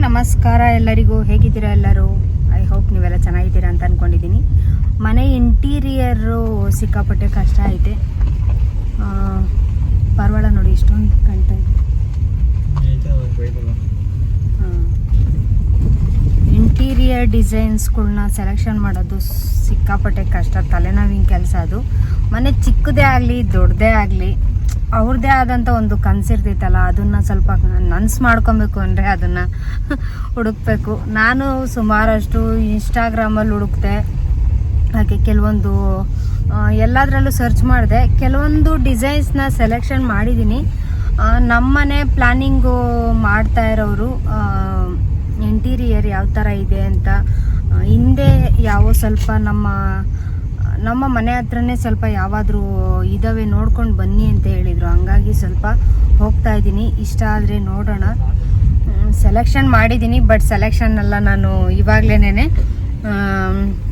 ನಮಸ್ಕಾರ ಎಲ್ಲರಿಗೂ. ಹೇಗಿದ್ದೀರಾ ಎಲ್ಲರೂ? ಐ ಹೋಪ್ ನೀವೆಲ್ಲ ಚೆನ್ನಾಗಿದ್ದೀರಾ ಅಂತ ಅಂದ್ಕೊಂಡಿದ್ದೀನಿ. ಮನೆ ಇಂಟೀರಿಯರು ಸಿಕ್ಕಾಪಟ್ಟೆ ಕಷ್ಟ ಐತೆ. ಪರವಾಳ ನೋಡಿ ಇಷ್ಟೊಂದು ಕಾಣ್ತಾ ಇದೆ. ಇಂಟೀರಿಯರ್ ಡಿಸೈನ್ಸ್ಗಳ್ನ ಸೆಲೆಕ್ಷನ್ ಮಾಡೋದು ಸಿಕ್ಕಾಪಟ್ಟೆ ಕಷ್ಟ, ತಲೆನೋವಿನ ಕೆಲಸ ಅದು. ಮನೆ ಚಿಕ್ಕದೇ ಆಗಲಿ ದೊಡ್ಡದೇ ಆಗಲಿ ಅವ್ರದ್ದೇ ಆದಂಥ ಒಂದು ಕನಸಿರ್ತೈತಲ್ಲ, ಅದನ್ನು ಸ್ವಲ್ಪ ನನ್ಸು ಮಾಡ್ಕೊಬೇಕು ಅಂದರೆ ಅದನ್ನು ಹುಡುಕ್ಬೇಕು. ನಾನು ಸುಮಾರಷ್ಟು ಇನ್ಸ್ಟಾಗ್ರಾಮಲ್ಲಿ ಹುಡುಕ್ತೆ, ಹಾಗೆ ಕೆಲವೊಂದು ಎಲ್ಲದರಲ್ಲೂ ಸರ್ಚ್ ಮಾಡಿದೆ. ಕೆಲವೊಂದು ಡಿಸೈನ್ಸ್ನ ಸೆಲೆಕ್ಷನ್ ಮಾಡಿದ್ದೀನಿ. ನಮ್ಮನೆ ಪ್ಲ್ಯಾನಿಂಗು ಮಾಡ್ತಾ ಇರೋರು ಇಂಟೀರಿಯರ್ ಯಾವ ಥರ ಇದೆ ಅಂತ, ಹಿಂದೆ ಯಾವ ಸ್ವಲ್ಪ ನಮ್ಮ ಮನೆ ಹತ್ರನೇ ಸ್ವಲ್ಪ ಯಾವಾದರೂ ಇದ್ದಾವೆ ನೋಡ್ಕೊಂಡು ಬನ್ನಿ ಅಂತ ಹೇಳಿದರು. ಹಂಗಾಗಿ ಸ್ವಲ್ಪ ಹೋಗ್ತಾ ಇದ್ದೀನಿ. ಇಷ್ಟ ಆದರೆ ನೋಡೋಣ. ಸೆಲೆಕ್ಷನ್ ಮಾಡಿದ್ದೀನಿ, ಬಟ್ ಸೆಲೆಕ್ಷನ್ ಎಲ್ಲ ನಾನು ಇವಾಗಲೇ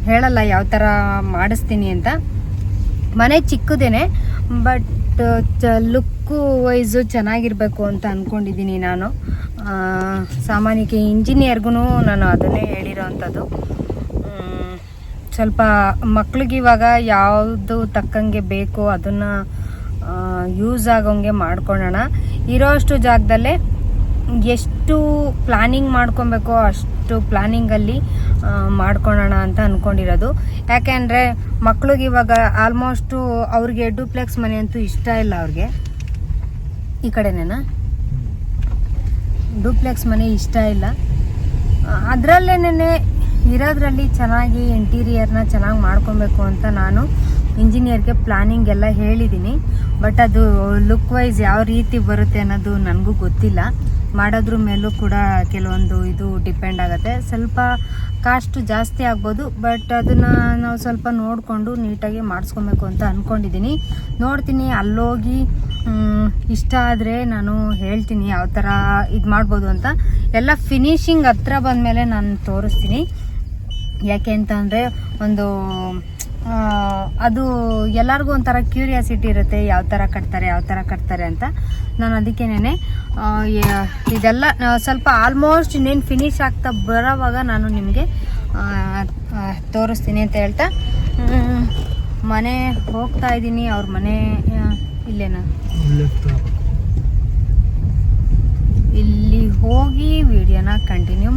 ಹೇಳಲ್ಲ ಯಾವ ಥರ ಮಾಡಿಸ್ತೀನಿ ಅಂತ. ಮನೆ ಚಿಕ್ಕದೇನೆ, ಬಟ್ ಲುಕ್ಕು ವೈಸು ಚೆನ್ನಾಗಿರಬೇಕು ಅಂತ ಅಂದ್ಕೊಂಡಿದ್ದೀನಿ ನಾನು. ಸಾಮಾನ್ಯಕ್ಕೆ ಇಂಜಿನಿಯರ್ಗೂ ನಾನು ಅದನ್ನೇ ಹೇಳಿರೋ ಅಂಥದ್ದು. ಸ್ವಲ್ಪ ಮಕ್ಳಿಗೆ ಇವಾಗ ಯಾವುದು ತಕ್ಕಂಗೆ ಬೇಕೋ ಅದನ್ನು ಯೂಸ್ ಆಗೋಂಗೆ ಮಾಡ್ಕೊಳ್ಳೋಣ. ಇರೋಷ್ಟು ಜಾಗದಲ್ಲೇ ಎಷ್ಟು ಪ್ಲ್ಯಾನಿಂಗ್ ಮಾಡ್ಕೊಬೇಕೋ ಅಷ್ಟು ಪ್ಲ್ಯಾನಿಂಗಲ್ಲಿ ಮಾಡ್ಕೊಳ್ಳೋಣ ಅಂತ ಅಂದ್ಕೊಂಡಿರೋದು. ಯಾಕೆಂದರೆ ಮಕ್ಳಿಗೆ ಇವಾಗ ಆಲ್ಮೋಸ್ಟು ಅವ್ರಿಗೆ ಡೂಪ್ಲೆಕ್ಸ್ ಮನೆ ಅಂತೂ ಇಷ್ಟ ಇಲ್ಲ. ಅವ್ರಿಗೆ ಈ ಕಡೆನೇನಾ ಡೂಪ್ಲೆಕ್ಸ್ ಮನೆ ಇಷ್ಟ ಇಲ್ಲ. ಅದರಲ್ಲೇನೆ ಇರೋದ್ರಲ್ಲಿ ಚೆನ್ನಾಗಿ ಇಂಟೀರಿಯರ್ನ ಚೆನ್ನಾಗಿ ಮಾಡ್ಕೊಬೇಕು ಅಂತ ನಾನು ಇಂಜಿನಿಯರ್ಗೆ ಪ್ಲ್ಯಾನಿಂಗ್ ಎಲ್ಲ ಹೇಳಿದ್ದೀನಿ. ಬಟ್ ಅದು ಲುಕ್ ವೈಸ್ ಯಾವ ರೀತಿ ಬರುತ್ತೆ ಅನ್ನೋದು ನನಗೂ ಗೊತ್ತಿಲ್ಲ. ಮಾಡೋದ್ರ ಮೇಲೂ ಕೂಡ ಕೆಲವೊಂದು ಇದು ಡಿಪೆಂಡ್ ಆಗುತ್ತೆ. ಸ್ವಲ್ಪ ಕಾಸ್ಟು ಜಾಸ್ತಿ ಆಗ್ಬೋದು, ಬಟ್ ಅದನ್ನು ನಾವು ಸ್ವಲ್ಪ ನೋಡಿಕೊಂಡು ನೀಟಾಗಿ ಮಾಡಿಸ್ಕೊಬೇಕು ಅಂತ ಅಂದ್ಕೊಂಡಿದ್ದೀನಿ. ನೋಡ್ತೀನಿ, ಅಲ್ಲೋಗಿ ಇಷ್ಟ ಆದರೆ ನಾನು ಹೇಳ್ತೀನಿ ಯಾವ ಥರ ಇದು ಮಾಡ್ಬೋದು ಅಂತ. ಎಲ್ಲ ಫಿನಿಶಿಂಗ್ ಹತ್ರ ಬಂದಮೇಲೆ ನಾನು ತೋರಿಸ್ತೀನಿ. ಯಾಕೆ ಅಂತಂದರೆ ಒಂದು ಅದು ಎಲ್ಲರಿಗೂ ಒಂಥರ ಕ್ಯೂರಿಯಾಸಿಟಿ ಇರುತ್ತೆ, ಯಾವ ಥರ ಕಟ್ತಾರೆ ಅಂತ. ನಾನು ಅದಕ್ಕೇನೆ ಇದೆಲ್ಲ ಸ್ವಲ್ಪ ಆಲ್ಮೋಸ್ಟ್ ಇನ್ನೇನು ಫಿನಿಶ್ ಆಗ್ತಾ ಬರೋವಾಗ ನಾನು ನಿಮಗೆ ತೋರಿಸ್ತೀನಿ ಅಂತ ಹೇಳ್ತಾ ಮನೆ ಹೋಗ್ತಾ ಇದ್ದೀನಿ. ಅವ್ರ ಮನೆ ಇಲ್ಲೇನಾ, ಇಲ್ಲಿ ಹೋಗಿ ವಿಡಿಯೋನ ಕಂಟಿನ್ಯೂ.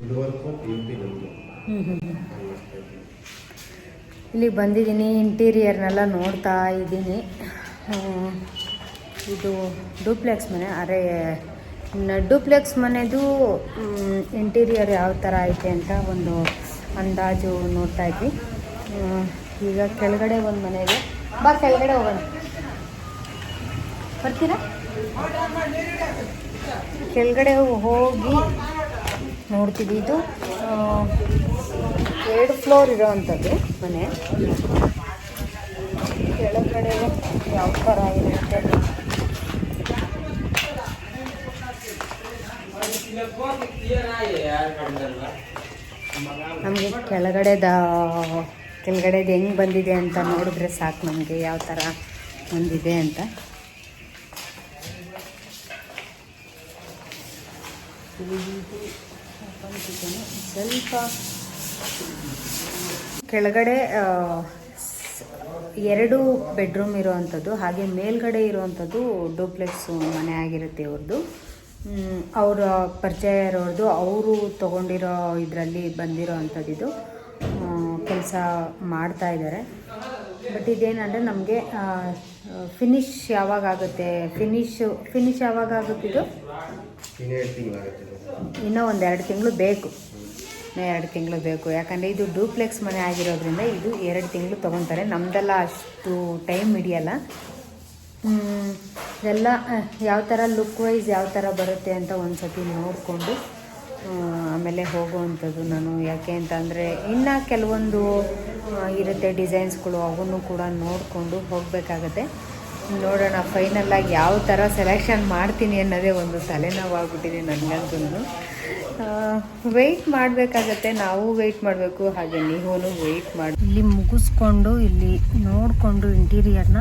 ಇಲ್ಲಿ ಬಂದಿದ್ದೀನಿ, ಇಂಟೀರಿಯರ್ನೆಲ್ಲ ನೋಡ್ತಾ ಇದ್ದೀನಿ. ಇದು ಡೂಪ್ಲೆಕ್ಸ್ ಮನೆ. ಡೂಪ್ಲೆಕ್ಸ್ ಮನೆದು ಇಂಟೀರಿಯರ್ ಯಾವ ಥರ ಐತೆ ಅಂತ ಒಂದು ಅಂದಾಜು ನೋಡ್ತಾ ಇದ್ವಿ. ಈಗ ಕೆಳಗಡೆ ಒಂದು ಮನೆ ಇದೆ. ಬಾ ಕೆಳಗಡೆ ಹೋಗೋಣ, ಬರ್ತೀರಾ? ಕೆಳಗಡೆ ಹೋಗಿ ನೋಡ್ತೀವಿ. ಇದು 2 ಫ್ಲೋರ್ ಇರೋ ಅಂಥದ್ದು ಮನೆ. ಕೆಳಗಡೆ ಯಾವ ಥರ ಇರುತ್ತೆ ನಮಗೆ ಕೆಳಗಡೆದು ಹೆಂಗೆ ಬಂದಿದೆ ಅಂತ ನೋಡಿದ್ರೆ ಸಾಕು ನಮಗೆ ಯಾವ ಥರ ಬಂದಿದೆ ಅಂತ. ಸ್ವಲ್ಪ ಕೆಳಗಡೆ 2 ಬೆಡ್ರೂಮ್ ಇರೋವಂಥದ್ದು, ಹಾಗೆ ಮೇಲ್ಗಡೆ ಇರೋವಂಥದ್ದು ಡೂಪ್ಲೆಕ್ಸ್ ಮನೆ ಆಗಿರುತ್ತೆ ಇವ್ರದ್ದು. ಅವರ ಪರಿಚಯ ಇರೋರ್ದು, ಅವರು ತೊಗೊಂಡಿರೋ ಇದರಲ್ಲಿ ಬಂದಿರೋ ಅಂಥದ್ದು. ಇದು ಕೆಲಸ ಮಾಡ್ತಾ ಇದ್ದಾರೆ. ಬಟ್ ಇದೇನಂದರೆ ನಮಗೆ ಫಿನಿಶ್ ಯಾವಾಗ ಆಗುತ್ತೆ, ಫಿನಿಶ್ ಯಾವಾಗ ಆಗುತ್ತಿದ್ದು ಇನ್ನೂ 1-2 ತಿಂಗಳು ಬೇಕು. 2 ತಿಂಗಳು ಬೇಕು. ಯಾಕಂದರೆ ಇದು ಡೂಪ್ಲೆಕ್ಸ್ ಮನೆ ಆಗಿರೋದ್ರಿಂದ ಇದು 2 ತಿಂಗಳು ತೊಗೊತಾರೆ. ನಮ್ಮದೆಲ್ಲ ಅಷ್ಟು ಟೈಮ್ ಹಿಡಿಯಲ್ಲ. ಎಲ್ಲ ಯಾವ ಥರ ಲುಕ್ ವೈಸ್ ಯಾವ ಥರ ಬರುತ್ತೆ ಅಂತ ಒಂದು ಸತಿ ನೋಡಿಕೊಂಡು ಆಮೇಲೆ ಹೋಗುವಂಥದ್ದು ನಾನು. ಯಾಕೆ ಅಂತಂದರೆ ಇನ್ನು ಕೆಲವೊಂದು ಇರುತ್ತೆ ಡಿಸೈನ್ಸ್ಗಳು, ಅವನ್ನು ಕೂಡ ನೋಡಿಕೊಂಡು ಹೋಗಬೇಕಾಗತ್ತೆ. ನೋಡೋಣ ಫೈನಲ್ಲಾಗಿ ಯಾವ ಥರ ಸೆಲೆಕ್ಷನ್ ಮಾಡ್ತೀನಿ ಅನ್ನೋದೇ ಒಂದು ತಲೆನೋವಾಗ್ಬಿಟ್ಟಿದೆ ನನಗಂತೂ. ವೆಯ್ಟ್ ಮಾಡಬೇಕಾಗತ್ತೆ, ನಾವು ವೆಯ್ಟ್ ಮಾಡಬೇಕು, ಹಾಗೆ ನೀವು ವೆಯ್ಟ್ ಮಾಡಿ. ಇಲ್ಲಿ ಮುಗಿಸ್ಕೊಂಡು ಇಲ್ಲಿ ನೋಡಿಕೊಂಡು ಇಂಟೀರಿಯರ್ನ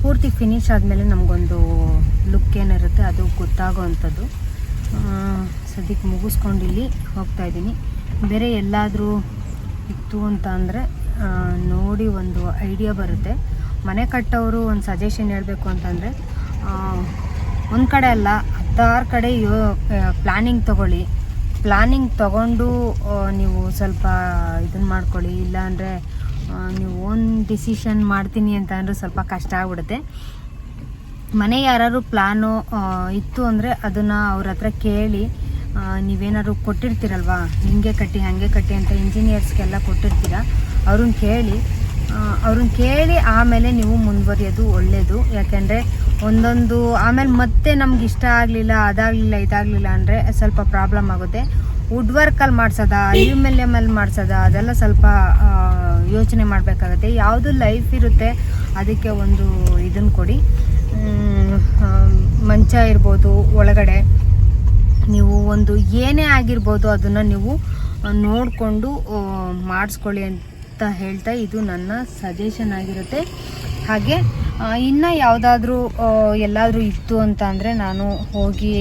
ಪೂರ್ತಿ ಫಿನಿಶ್ ಆದಮೇಲೆ ನಮಗೊಂದು ಲುಕ್ ಏನಿರುತ್ತೆ ಅದು ಗೊತ್ತಾಗೋ ಅಂಥದ್ದು. ಸದ್ಯಕ್ಕೆ ಮುಗಿಸ್ಕೊಂಡು ಇಲ್ಲಿ ಹೋಗ್ತಾ ಇದ್ದೀನಿ. ಬೇರೆ ಎಲ್ಲಾದರೂ ಇತ್ತು ಅಂತ ಅಂದರೆ ನೋಡಿ ಒಂದು ಐಡಿಯಾ ಬರುತ್ತೆ. ಮನೆ ಕಟ್ಟೋರು ಒಂದು ಸಜೆಷನ್ ಹೇಳಬೇಕು ಅಂತಂದರೆ ಒಂದು ಕಡೆ ಅಲ್ಲ 10 ಕಡೆ ಪ್ಲ್ಯಾನಿಂಗ್ ತೊಗೊಳ್ಳಿ. ಪ್ಲ್ಯಾನಿಂಗ್ ತೊಗೊಂಡು ನೀವು ಸ್ವಲ್ಪ ಇದನ್ನು ಮಾಡ್ಕೊಳ್ಳಿ. ಇಲ್ಲಾಂದರೆ ನೀವು ಓನ್ ಡಿಸಿಷನ್ ಮಾಡ್ತೀನಿ ಅಂತ ಅಂದರೆ ಸ್ವಲ್ಪ ಕಷ್ಟ ಆಗ್ಬಿಡುತ್ತೆ. ಮನೆ ಯಾರು ಪ್ಲ್ಯಾನು ಇತ್ತು ಅಂದರೆ ಅದನ್ನು ಅವ್ರ ಹತ್ರ ಕೇಳಿ, ನೀವೇನಾದ್ರು ಕೊಟ್ಟಿರ್ತೀರಲ್ವಾ ಹಿಂಗೆ ಕಟ್ಟಿ ಹಾಗೆ ಕಟ್ಟಿ ಅಂತ ಇಂಜಿನಿಯರ್ಸ್ಗೆಲ್ಲ ಕೊಟ್ಟಿರ್ತೀರ, ಅವ್ರನ್ನ ಕೇಳಿ ಆಮೇಲೆ ನೀವು ಮುಂದುವರಿಯೋದು ಒಳ್ಳೆಯದು. ಯಾಕೆಂದರೆ ಒಂದೊಂದು ಆಮೇಲೆ ಮತ್ತೆ ನಮ್ಗೆ ಇಷ್ಟ ಆಗಲಿಲ್ಲ, ಅದಾಗಲಿಲ್ಲ, ಇದಾಗಲಿಲ್ಲ ಅಂದರೆ ಸ್ವಲ್ಪ ಪ್ರಾಬ್ಲಮ್ ಆಗುತ್ತೆ. ವುಡ್ ವರ್ಕಲ್ಲಿ ಮಾಡ್ಸೋದಾ, ಅಲ್ಯೂಮಿನಿಯಮಲ್ಲಿ ಮಾಡ್ಸೋದಾ, ಅದೆಲ್ಲ ಸ್ವಲ್ಪ ಯೋಚನೆ ಮಾಡಬೇಕಾಗತ್ತೆ. ಯಾವುದು ಲೈಫ್ ಇರುತ್ತೆ ಅದಕ್ಕೆ ಒಂದು ಇದನ್ನು ಕೊಡಿ. ಮಂಚ ಇರ್ಬೋದು, ಒಳಗಡೆ ನೀವು ಒಂದು ಏನೇ ಆಗಿರ್ಬೋದು ಅದನ್ನು ನೀವು ನೋಡಿಕೊಂಡು ಮಾಡಿಸ್ಕೊಳ್ಳಿ ಅಂತ ಹೇಳ್ತಾ ಇದು ನನ್ನ ಸಜೆಷನ್ ಆಗಿರುತ್ತೆ. ಹಾಗೆ ಇನ್ನು ಯಾವುದಾದ್ರೂ ಎಲ್ಲಾದರೂ ಇತ್ತು ಅಂತ ಅಂದರೆ ನಾನು ಹೋಗಿ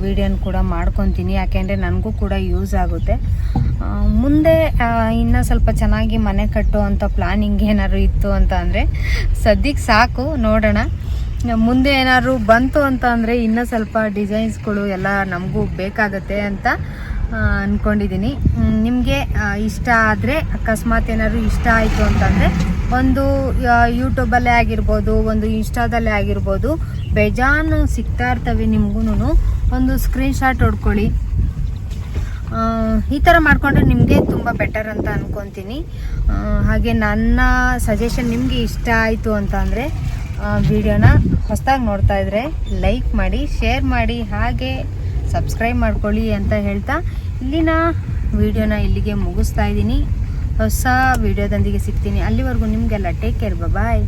ವಿಡಿಯೋನ ಕೂಡ ಮಾಡ್ಕೊತೀನಿ. ಯಾಕೆಂದರೆ ನನಗೂ ಕೂಡ ಯೂಸ್ ಆಗುತ್ತೆ. ಮುಂದೆ ಇನ್ನೂ ಸ್ವಲ್ಪ ಚೆನ್ನಾಗಿ ಮನೆ ಕಟ್ಟುವಂಥ ಪ್ಲ್ಯಾನಿಂಗ್ ಏನಾದ್ರು ಇತ್ತು ಅಂತ ಅಂದರೆ ಸದ್ಯಕ್ಕೆ ಸಾಕು, ನೋಡೋಣ. ಮುಂದೆ ಏನಾದ್ರು ಬಂತು ಅಂತ ಅಂದರೆ ಇನ್ನೂ ಸ್ವಲ್ಪ ಡಿಸೈನ್ಸ್ಗಳು ಎಲ್ಲ ನಮಗೂ ಬೇಕಾಗತ್ತೆ ಅಂತ ಅಂದ್ಕೊಂಡಿದ್ದೀನಿ. ನಿಮಗೆ ಇಷ್ಟ ಆದರೆ ಅಕಸ್ಮಾತ್ ಏನಾದ್ರು ಇಷ್ಟ ಆಯಿತು ಅಂತಂದರೆ ಒಂದು ಯೂಟ್ಯೂಬಲ್ಲೇ ಆಗಿರ್ಬೋದು, ಒಂದು ಇನ್ಸ್ಟಾದಲ್ಲೇ ಆಗಿರ್ಬೋದು, ಬೇಜಾನು ಸಿಗ್ತಾ ಇರ್ತವೆ ನಿಮಗೂ. ಒಂದು ಸ್ಕ್ರೀನ್ಶಾಟ್ ಹೊಡ್ಕೊಳ್ಳಿ. ಈ ಥರ ಮಾಡಿಕೊಂಡ್ರೆ ನಿಮಗೆ ತುಂಬ ಬೆಟರ್ ಅಂತ ಅಂದ್ಕೊತೀನಿ. ಹಾಗೆ ನನ್ನ ಸಜೆಷನ್ ನಿಮಗೆ ಇಷ್ಟ ಆಯಿತು ಅಂತ ಅಂದರೆ ವಿಡಿಯೋನ ಹೊಸದಾಗಿ ನೋಡ್ತಾ ಇದ್ದರೆ ಲೈಕ್ ಮಾಡಿ, ಶೇರ್ ಮಾಡಿ, ಹಾಗೆ ಸಬ್ಸ್ಕ್ರೈಬ್ ಮಾಡ್ಕೊಳ್ಳಿ ಅಂತ ಹೇಳ್ತಾ ಇಲ್ಲಿನ ವಿಡಿಯೋನ ಇಲ್ಲಿಗೆ ಮುಗಿಸ್ತಾ ಇದ್ದೀನಿ. ಹೊಸ ವಿಡಿಯೋದೊಂದಿಗೆ ಸಿಗ್ತೀನಿ. ಅಲ್ಲಿವರೆಗೂ ನಿಮಗೆಲ್ಲ ಟೇಕ್ ಕೇರ್, ಬಾಯ್.